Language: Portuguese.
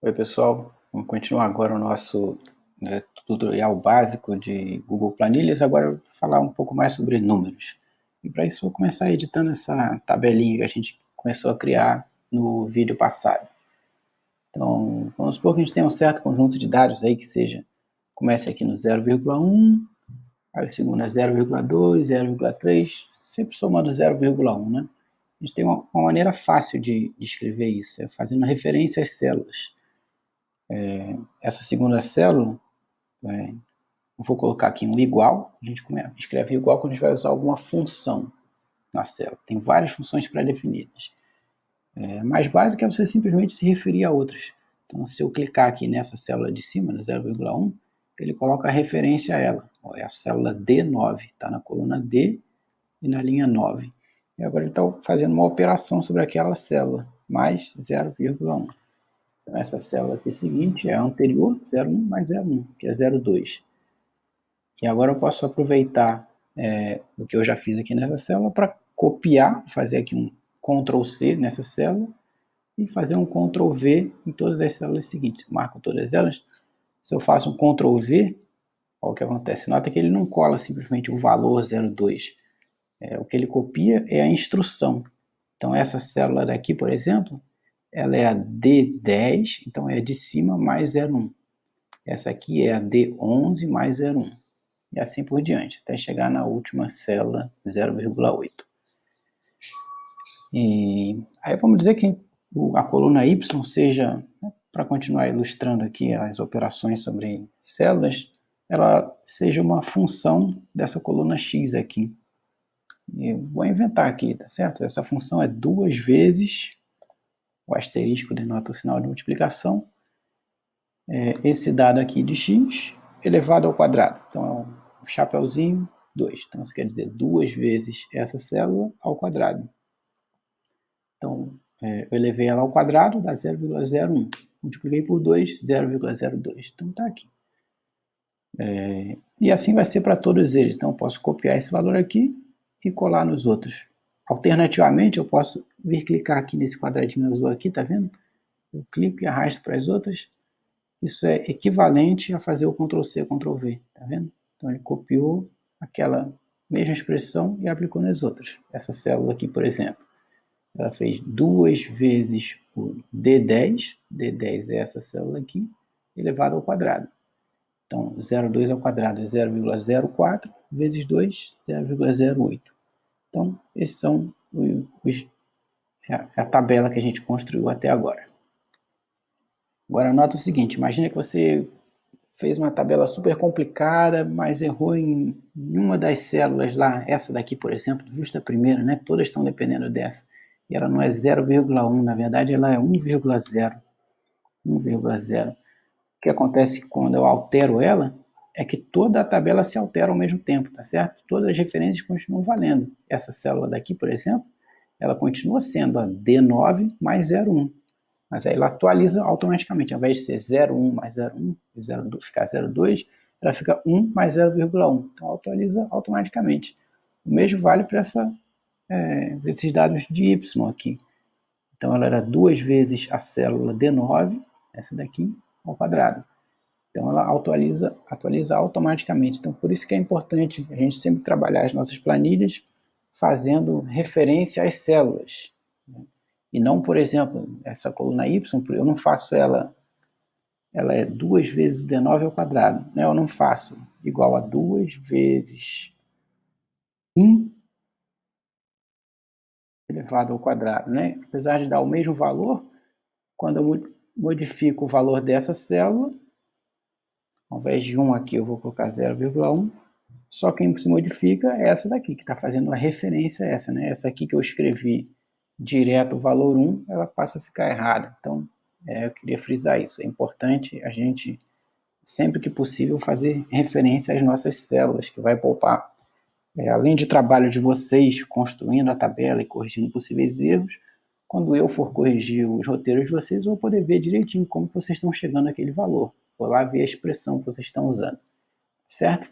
Oi pessoal, vamos continuar agora o nosso tutorial básico de Google Planilhas. Agora eu vou falar um pouco mais sobre números. E para isso eu vou começar editando essa tabelinha que a gente começou a criar no vídeo passado. Então, vamos supor que a gente tem um certo conjunto de dados aí que seja, comece aqui no 0,1, aí o segundo é 0,2, 0,3, sempre somando 0,1, né? A gente tem uma maneira fácil de escrever isso, é fazendo referência às células. Essa segunda célula, eu vou colocar aqui um igual, a gente escreve igual quando a gente vai usar alguma função na célula. Tem várias funções pré-definidas. A mais básica é você simplesmente se referir a outras. Então, se eu clicar aqui nessa célula de cima, no 0,1, ele coloca a referência a ela. É a célula D9, está na coluna D e na linha 9. E agora ele está fazendo uma operação sobre aquela célula, mais 0,1. Então, essa célula aqui seguinte é a anterior, 0,1 mais 0,1, que é 0,2. E agora eu posso aproveitar o que eu já fiz aqui nessa célula para copiar, fazer aqui um Ctrl C nessa célula e fazer um Ctrl V em todas as células seguintes. Marco todas elas. Se eu faço um Ctrl V, olha o que acontece. Nota que ele não cola simplesmente o valor 0,2. O que ele copia é a instrução. Então essa célula daqui, por exemplo, ela é a D10, então é de cima mais 0,1. Essa aqui é a D11 mais 0,1. E assim por diante, até chegar na última célula 0,8. E aí vamos dizer que a coluna Y seja, para continuar ilustrando aqui as operações sobre células, ela seja uma função dessa coluna X aqui. E eu vou inventar aqui, tá certo? Essa função é 2 vezes, o asterisco denota o sinal de multiplicação, esse dado aqui de X elevado ao quadrado. Então é um chapeuzinho 2. Então isso quer dizer 2 vezes essa célula ao quadrado. Então eu elevei ela ao quadrado, dá 0,01. Multipliquei por 2, 0,02. Então está aqui. E assim vai ser para todos eles. Então eu posso copiar esse valor aqui e colar nos outros. Alternativamente, eu posso vir clicar aqui nesse quadradinho azul aqui, tá vendo? Eu clico e arrasto para as outras. Isso é equivalente a fazer o Ctrl C, Ctrl V, tá vendo? Então ele copiou aquela mesma expressão e aplicou nas outras. Essa célula aqui, por exemplo, ela fez 2 vezes o D10, D10 é essa célula aqui, elevado ao quadrado. Então 0,2 ao quadrado é 0,04 vezes 2, 0,08. Então esses são a tabela que a gente construiu até agora. Agora nota o seguinte, imagina que você fez uma tabela super complicada, mas errou em uma das células lá, essa daqui, por exemplo, justa a primeira, né? Todas estão dependendo dessa. E ela não é 0,1, na verdade ela é 1,0. 1,0. O que acontece quando eu altero ela é que toda a tabela se altera ao mesmo tempo, tá certo? Todas as referências continuam valendo. Essa célula daqui, por exemplo, ela continua sendo a D9 mais 0,1. Mas aí ela atualiza automaticamente. Ao invés de ser 0,1 mais 0,1, 0,2, ficar 0,2, ela fica 1 mais 0,1. Então atualiza automaticamente. O mesmo vale para esses dados de Y aqui. Então ela era 2 vezes a célula D9, essa daqui, ao quadrado. Então ela atualiza automaticamente. Então por isso que é importante a gente sempre trabalhar as nossas planilhas fazendo referência às células. E não, por exemplo, essa coluna Y, eu não faço ela é 2 vezes o D9 ao quadrado. Né? Eu não faço igual a 2 vezes 1 elevado ao quadrado. Né? Apesar de dar o mesmo valor, quando eu modifico o valor dessa célula, ao invés de 1 aqui eu vou colocar 0,1, só quem se modifica é essa daqui, que está fazendo a referência a essa. Né? Essa aqui que eu escrevi direto o valor 1, ela passa a ficar errada. Então, eu queria frisar isso. É importante a gente, sempre que possível, fazer referência às nossas células, que vai poupar, além de trabalho de vocês construindo a tabela e corrigindo possíveis erros, quando eu for corrigir os roteiros de vocês, eu vou poder ver direitinho como vocês estão chegando àquele valor. Vou lá ver a expressão que vocês estão usando. Certo?